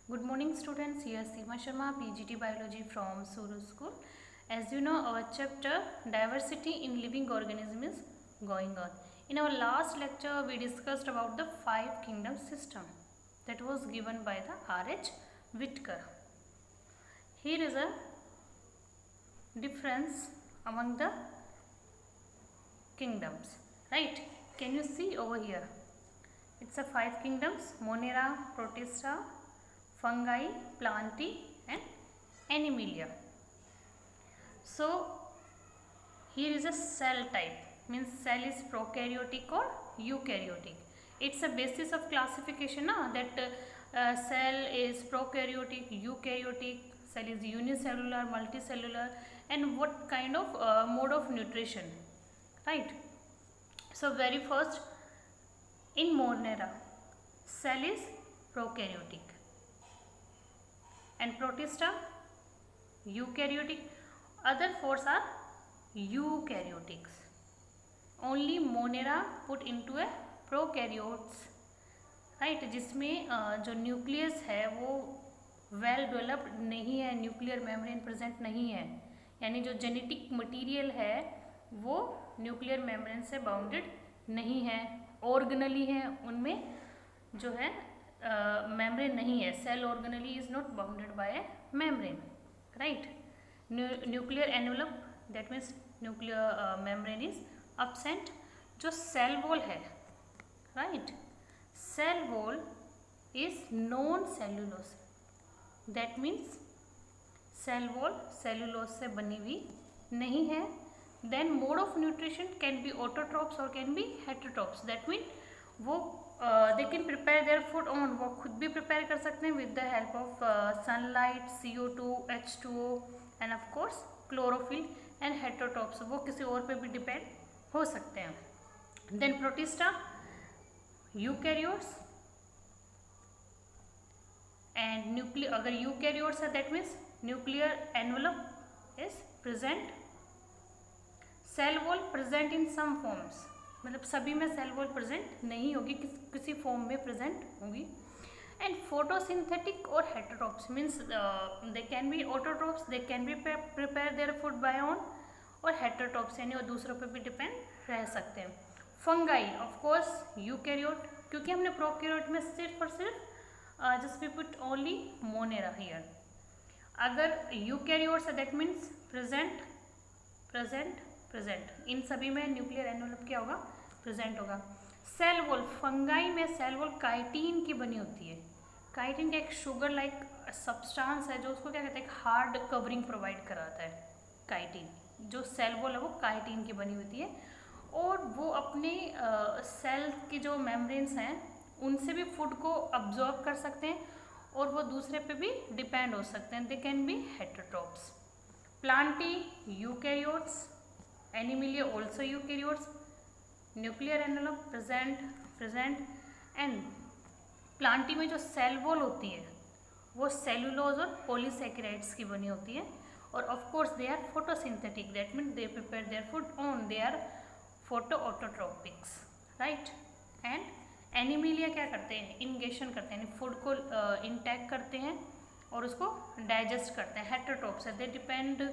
Good morning students, here Seema Sharma, PGT Biology from Suru School. As you know, our chapter Diversity in Living Organism is going on. In our last lecture, we discussed about the 5 kingdom system that was given by the R.H. Whitaker. Here is a difference among the kingdoms, right? Can you see over here? It's a 5 kingdoms: Monera, Protista, fungi, plantae and animalia. So here is a cell type, means cell is prokaryotic or eukaryotic. It's a basis of classification that cell is prokaryotic, eukaryotic, cell is unicellular, multicellular, and what kind of mode of nutrition, right? So very first, in Monera, cell is prokaryotic and Protista eukaryotic. Other 4 are eukaryotics. Only Monera put into a prokaryotes, right? जिसमें जो nucleus है वो well developed नहीं है, nuclear membrane present नहीं है, यानी जो जेनेटिक मटेरियल है वो न्यूक्लियर मेम्ब्रेन से बाउंडेड नहीं है, ऑर्गेनली है, उनमें जो है membrane नहीं है. Cell organelle is not bounded by a membrane, right? Nuclear envelope, that means nuclear membrane is absent. जो cell wall है, right? Cell wall is non-cellulose, that means cell wall cellulose से बनी हुई नहीं है. Then mode of nutrition can be autotrophs or can be heterotrophs, that means वो they can prepare their food on, वो खुद भी prepare कर सकते हैं with the help of sunlight, CO2, H2O and of course chlorophyll. and heterotrophs वो किसी और पे भी depend हो सकते हैं. Then Protista, eukaryotes and nuclear. अगर eukaryotes है that means nuclear envelope is present, cell wall present in some forms, मतलब सभी में सेल वॉल प्रेजेंट नहीं होगी, किसी फॉर्म में प्रेजेंट होगी. एंड फोटोसिंथेटिक और heterotrophs means they can be autotrophs, they can be prepare their food by on, और हेटेरोट्रॉप्स यानी वो दूसरों पे भी डिपेंड रह सकते हैं. फंगाई ऑफ कोर्स यूकैरियोट, क्योंकि हमने प्रोकैरियोट में सिर्फ और सिर्फ just we put only monera here. अगर यूकैरियोट्स है that means present present present, इन सभी में न्यूक्लियर एनवेलप क्या होगा, प्रेजेंट होगा. सेल वॉल, फंगाई में सेल वॉल काइटिन की बनी होती है. काइटिन एक शुगर लाइक सब्सटेंस है जो उसको क्या कहते हैं, हार्ड कवरिंग प्रोवाइड कराता है. काइटिन, जो सेल वॉल है वो काइटिन की बनी होती है, और वो अपने सेल की जो मेम्ब्रेन्स हैं उनसे भी फूड को अब्जॉर्ब कर सकते हैं और वो दूसरे पे भी डिपेंड हो सकते हैं. They can be heterotrophs. Plantae eukaryotes, Animalia also eukaryotes, nuclear envelope present and Plantae में जो सेल वॉल होती है वो सेलुलोज और पॉलीसेकेराइड्स की बनी होती है, और of course they are photosynthetic, that means they prepare their food own, they are photoautotrophics, right. And animalia क्या करते हैं, इंगेशन करते हैं, फूड को इंटैक करते हैं और उसको डाइजेस्ट करते हैं. हेटेरोट्रॉप्स है, they depend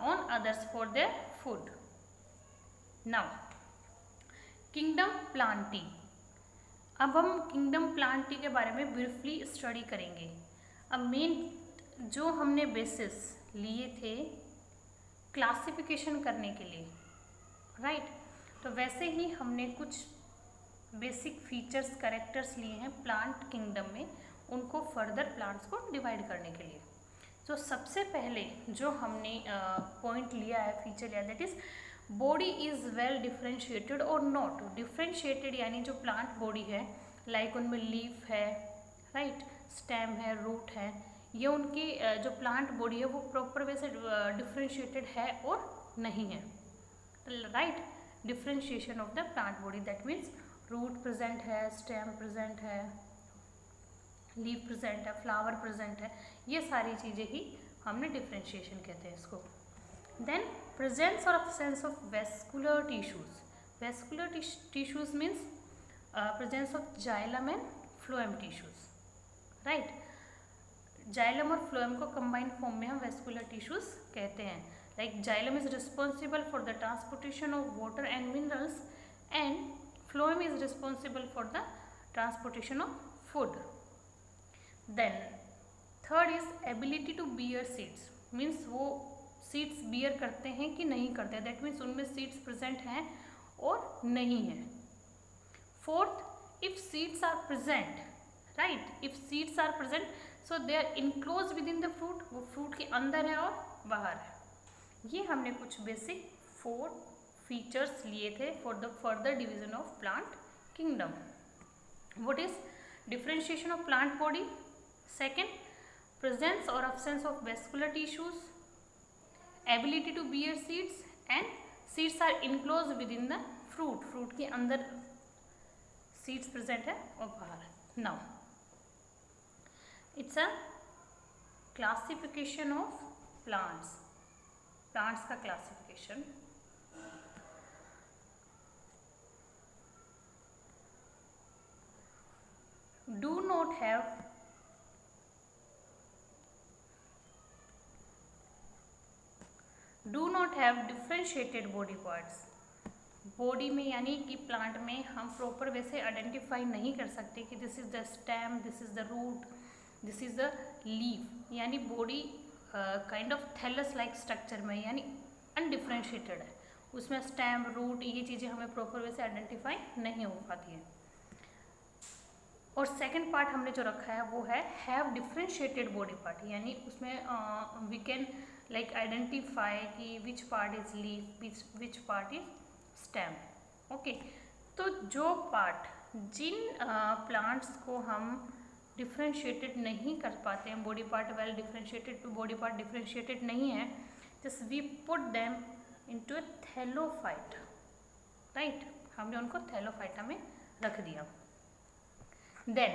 on others for their food. Now kingdom plantae. अब हम किंगडम प्लांटी के बारे में ब्रीफली स्टडी करेंगे. अब मेन जो हमने बेसिस लिए थे क्लासिफिकेशन करने के लिए, राइट, तो वैसे ही हमने कुछ बेसिक फीचर्स कैरेक्टर्स लिए हैं प्लांट किंगडम में, उनको फर्दर प्लांट्स को डिवाइड करने के लिए. तो सबसे पहले जो हमने पॉइंट लिया है, फीचर लिया, that is body is well differentiated और नॉट. डिफ्रेंशिएटेड यानी जो प्लांट बॉडी है, लाइक उनमें लीफ है, राइट, स्टेम है, रूट है, ये उनकी जो प्लांट बॉडी है वो प्रॉपर वे से डिफ्रेंशिएटेड है और नहीं है, right. Differentiation of the plant body, that means root present है, स्टेम प्रेजेंट है, लीफ प्रेजेंट है, फ्लावर प्रेजेंट है, ये सारी चीज़ें ही हमने डिफ्रेंशिएशन कहते हैं इसको. देन प्रेजेंस और absence of vascular tissues. Vascular tissues means presence of xylem and phloem tissues, right. Xylem और फ्लोएम को कंबाइंड फॉर्म में हम वेस्कुलर टिश्यूज कहते हैं. Like xylem is responsible for the transportation of water and minerals and phloem is responsible for the transportation of food. Then third is ability to bear seeds, means वो seeds bear करते हैं कि नहीं करते, that means उनमें seeds present हैं और नहीं है. Fourth, if seeds are present, right, if seeds are present so they are enclosed within the fruit, वो फ्रूट के अंदर है और बाहर है. ये हमने कुछ बेसिक 4 फीचर्स लिए थे for the further division of plant kingdom. What is differentiation of plant body, second presence और absence of vascular tissues, ability to bear seeds and seeds are enclosed within the fruit, fruit के अंदर seeds present है और बाहर. Now it's a classification of plants. Plants का classification. Do not have differentiated body parts. Body में यानी कि plant में हम प्रॉपर वे से आइडेंटिफाई नहीं कर सकते कि this is the stem, this is the root, this is the leaf. यानी body kind of thallus like structure में यानी अनडिफरेंशिएटेड है, उसमें स्टेम, रूट, ये चीज़ें हमें प्रॉपर वे से आइडेंटिफाई नहीं हो पाती है. और सेकेंड पार्ट हमने जो रखा है वो है हैव डिफरेंशिएटेड बॉडी पार्ट, यानी उसमें वी कैन लाइक आइडेंटिफाई कि which part is leaf, which part is stem. Okay, तो जो पार्ट जिन प्लांट्स को हम डिफरेंशिएटेड नहीं कर पाते हैं, body part well differentiated to body part differentiated नहीं है, just we put them into a thallophyta. Right, हमने उनको थैलोफाइटा में रख दिया. देन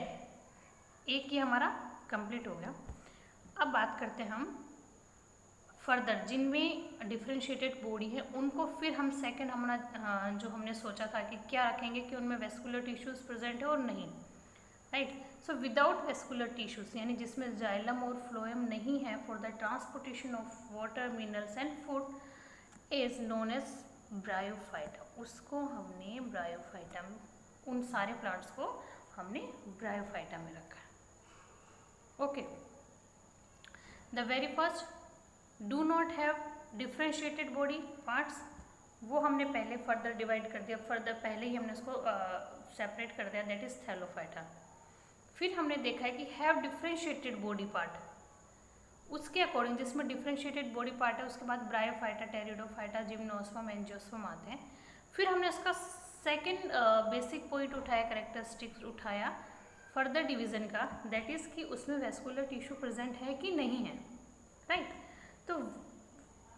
एक ये हमारा कंप्लीट हो गया. अब बात करते हैं हम फर्दर जिनमें डिफरेंशिएटेड बॉडी है उनको. फिर हम सेकंड हमारा जो हमने सोचा था कि क्या रखेंगे कि उनमें वेस्कुलर टिश्यूज प्रेजेंट है और नहीं. Right, so without vascular tissues यानी जिसमें जाइलम और फ्लोएम नहीं है for the transportation of water, minerals and food is known as bryophyta. उसको हमने ब्रायोफाइटा में, उन सारे प्लांट्स को हमने ब्रायोफाइटा में रखा. Okay, the very first do not have differentiated body parts, वो हमने पहले फर्दर डिवाइड कर दिया, फर्दर पहले ही हमने उसको सेपरेट कर दिया, दैट इज थैलोफाइटा. फिर हमने देखा है कि हैव डिफरेंशिएटेड बॉडी पार्ट, उसके अकॉर्डिंग जिसमें डिफरेंशिएटेड बॉडी पार्ट है उसके बाद ब्रायोफाइटा, टेरिडोफाइटा, जिम्नोस्पर्म, एंजियोस्पर्म आते हैं. फिर हमने उसका सेकेंड बेसिक पॉइंट उठाया, कैरेक्टरिस्टिक्स उठाया फर्दर डिवीजन का, दैट इज कि उसमें वेस्कुलर टिश्यू प्रेजेंट है कि नहीं है. राइट, तो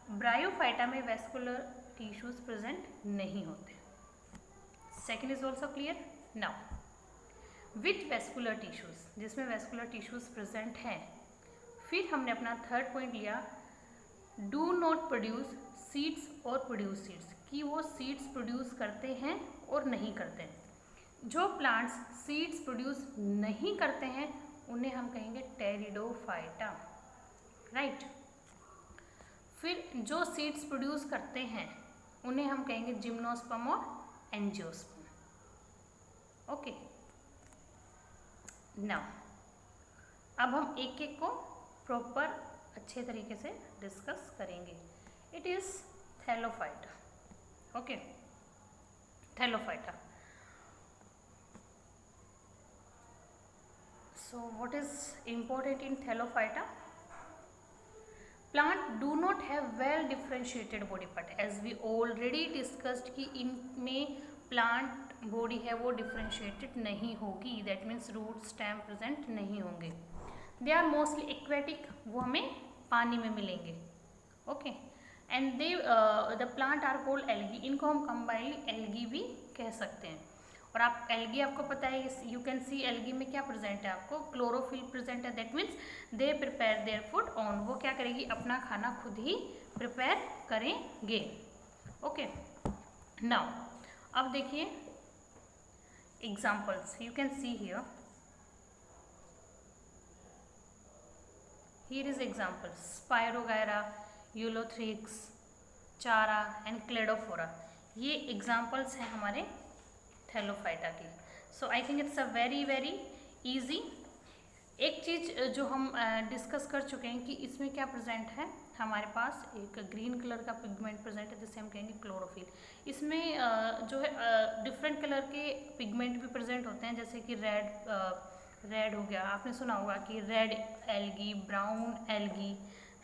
ब्रायोफाइटा में वेस्कुलर टिश्यूज प्रेजेंट नहीं होते. Second is also clear. Now with vascular tissues, जिसमें वेस्कुलर टिश्यूज प्रेजेंट हैं, फिर हमने अपना थर्ड पॉइंट लिया डू नॉट प्रोड्यूस सीड्स और प्रोड्यूस सीड्स, कि वो सीड्स प्रोड्यूस करते हैं और नहीं करते हैं. जो प्लांट्स सीड्स प्रोड्यूस नहीं करते हैं उन्हें हम कहेंगे टेरिडोफाइटा. राइट, फिर जो सीड्स प्रोड्यूस करते हैं उन्हें हम कहेंगे जिम्नोस्पर्म और एंजियोस्पर्म. ओके, नाउ अब हम एक एक को प्रॉपर अच्छे तरीके से डिस्कस करेंगे. It is thallophyta. Okay, thallophyta. So what is important in thallophyta? Plant do not have well differentiated body part, as we already discussed कि इनमें प्लांट बॉडी है वो डिफरेंशिएटेड नहीं होगी, that means root, stem present नहीं होंगे. They are mostly aquatic, वो हमें पानी में मिलेंगे. Okay, and they the plant are called algae, इनको हम कंबाइनली एल्गी भी कह सकते हैं. और आप एल्गी, आपको पता है यू कैन सी एल्गी में क्या प्रेजेंट है, आपको क्लोरोफिल प्रेजेंट है, that means they prepare their food own, वो क्या करेगी, अपना खाना खुद ही प्रिपेयर करेंगे. ओके, नाउ अब देखिए examples, you can see here. Here is example: Spirogyra, Ulothrix, Chara and Cladophora. ये एग्जाम्पल्स हैं हमारे थैलोफाइटा के. So I think it's a very very easy. एक चीज़ जो हम डिस्कस कर चुके हैं कि इसमें क्या प्रेजेंट है, हमारे पास एक ग्रीन कलर का पिगमेंट प्रेजेंट है जिसे हम कहेंगे क्लोरोफिल. इसमें जो है डिफरेंट कलर के पिगमेंट भी प्रेजेंट होते हैं, जैसे कि रेड हो गया, आपने सुना होगा कि रेड एल्गी, ब्राउन एल्गी,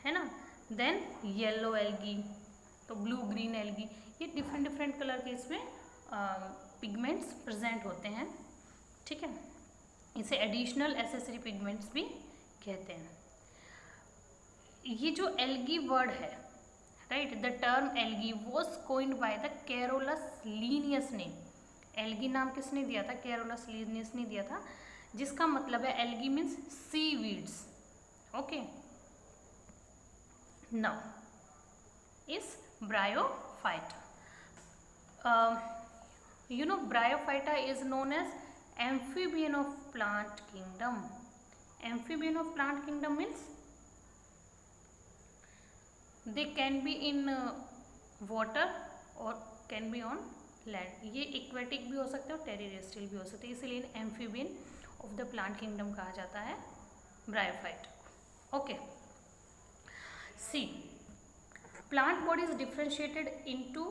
है ना, देन येलो एल्गी, तो ब्लू ग्रीन एल्गी. ये डिफरेंट डिफरेंट कलर के इसमें पिगमेंट्स प्रेजेंट होते हैं. ठीक है, इसे एडिशनल एसेसरी पिगमेंट्स भी कहते हैं. ये जो एल्गी वर्ड है, right, the term algae was coined by the Carolus Linnaeus ने. एल्गी नाम किसने दिया था? कैरोलस लीनियस ने दिया था, जिसका मतलब है एल्गी मीन्स सी वीड्स. ओके, नाउ इस bryophyta, you know, Bryophyta is known as amphibian of plant kingdom. Amphibian of plant kingdom means they can be in water or can be on land. ये aquatic भी हो सकते हैं और terrestrial भी हो सकते हैं, इसलिए amphibian of the plant kingdom कहा जाता है bryophyta. Okay, see, plant body is differentiated into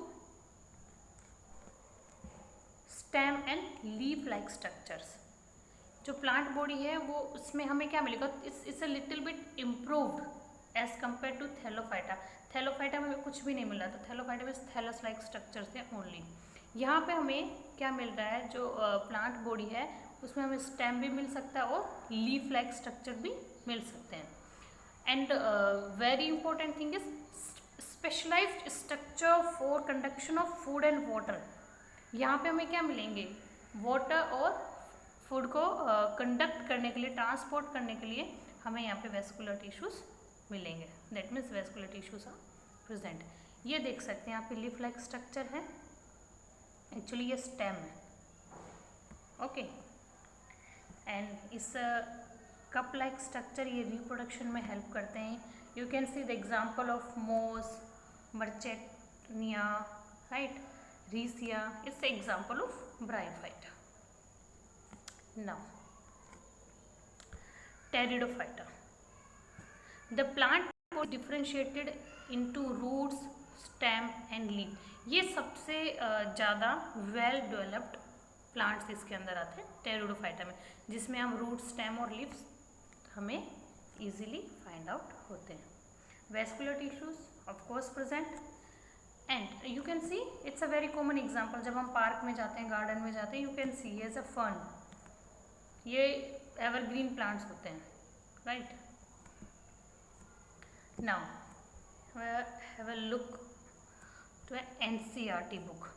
stem and leaf like structures. जो प्लांट बॉडी है वो, उसमें हमें क्या मिलेगा? It's a little bit improved as compare to thallophyta. Thallophyta में कुछ भी नहीं मिल रहा था, थैलोफाइटा में थैलस लाइक स्ट्रक्चर्स थे ओनली. यहाँ पे हमें क्या मिल रहा है? जो प्लांट बॉडी है उसमें हमें स्टेम भी मिल सकता है और लीफ लाइक स्ट्रक्चर भी मिल सकते हैं. And very important thing is specialised structure for conduction of food and water. यहाँ पे हमें क्या मिलेंगे? वाटर और फूड को कंडक्ट करने के लिए, ट्रांसपोर्ट करने के लिए हमें यहाँ पे वेस्कुलर टिश्यूज मिलेंगे. That means vascular tissues are present. ये देख सकते हैं यहाँ पे लीफ लाइक स्ट्रक्चर है, एक्चुअली ये स्टेम है. ओके, एंड इस कप लाइक स्ट्रक्चर ये रिप्रोडक्शन में हेल्प करते हैं. You can see the example of moss, marchantia, right, Riccia is the example of Bryophyta. Now, Pteridophyta. The plant was differentiated into roots, stem and leaf. ये सबसे ज़्यादा well developed plants इसके अंदर आते हैं टेरिडोफाइटा में, जिसमें हम रूट, स्टेम और लीव्स हमें इजीली फाइंड आउट होते हैं. Vascular tissues of course present. And you can see it's a very common example. जब हम पार्क में जाते हैं, गार्डन में जाते हैं, you can see as a fern. ये एवरग्रीन प्लांट्स होते हैं, right. Now have a look to NCERT book.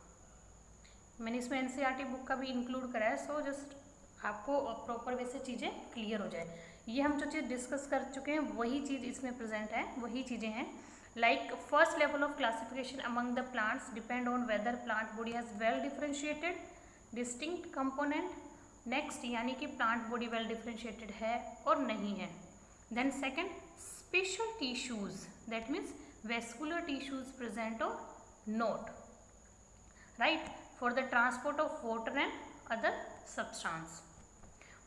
मैंने इसमें एनसीईआरटी बुक का भी इंक्लूड करा है, सो जस्ट आपको प्रॉपर वे से चीज़ें क्लियर हो जाए. ये हम जो चीज़ डिस्कस कर चुके हैं वही चीज़ इसमें प्रेजेंट है, वही चीज़ें हैं. Like first level of classification among the plants depend on whether plant body has well differentiated distinct component. Next, यानी कि plant body well differentiated है और नहीं है. Then second, special tissues, that means vascular tissues present or not, right, for the transport of water and other substance.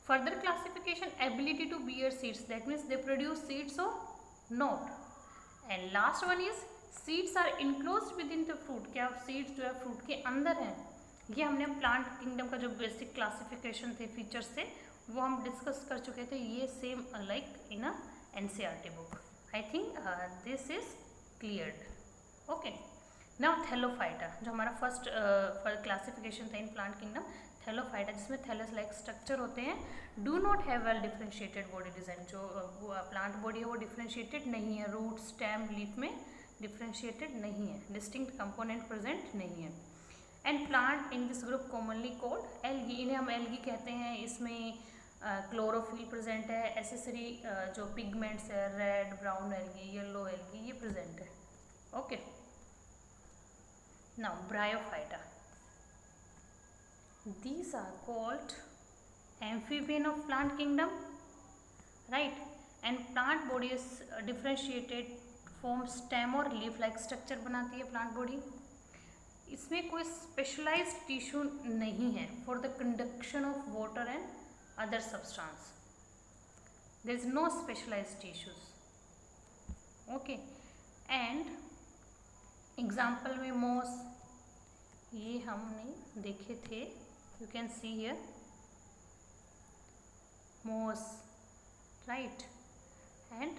Further classification, ability to bear seeds, that means they produce seeds or not. And last one is seeds are enclosed within the fruit. क्या seeds जो है fruit के अंदर हैं? ये हमने plant kingdom का जो बेसिक क्लासिफिकेशन थे, फीचर्स थे, वो हम डिस्कस कर चुके थे. ये same like in a NCERT book. I think this is cleared. Okay, now Thallophyta, जो हमारा फर्स्ट क्लासिफिकेशन था इन प्लांट किंगडम, थैलोफाइटा, जिसमें थैलस लाइक स्ट्रक्चर होते हैं, do not have well differentiated body design. जो प्लांट बॉडी है वो differentiated नहीं है, रूट, स्टेम, लीफ में डिफरेंशिएटेड नहीं है, डिस्टिंक्ट कंपोनेंट प्रेजेंट नहीं है. And plant in this group commonly called algae. इन्हें हम एल्गी कहते हैं. इसमें क्लोरोफिल प्रेजेंट है, एसेसरी जो पिगमेंट्स है, red, brown algae, yellow algae, ये प्रेजेंट है. Okay, now bryophyta. These are called amphibian of plant kingdom, right? And plant body is differentiated form stem और लीफ लाइक स्ट्रक्चर बनाती है plant body. इसमें कोई specialised tissue नहीं है for the conduction of water and other substance, there is no specialised tissues. Okay, and example में moss, ये हमने देखे थे, you can see here moss, right, and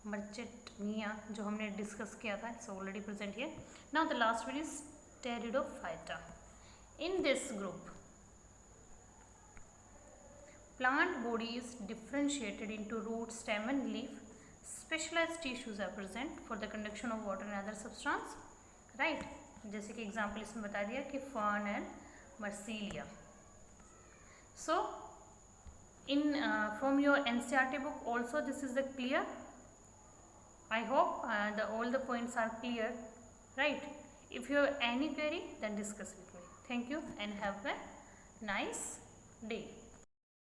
Marchantia जो हमने डिस्कस किया था, it's already present here. Now the last one is Pteridophyta. In this group plant body is differentiated into root, stem and leaf. Specialized tissues are present for the conduction of water and other substance, right? जैसे कि example इसमें बता दिया कि fern and Marsilea. So in from your NCERT book also this is the clear. I hope all the points are clear, right? If you have any query, then discuss with me. Thank you and have a nice day.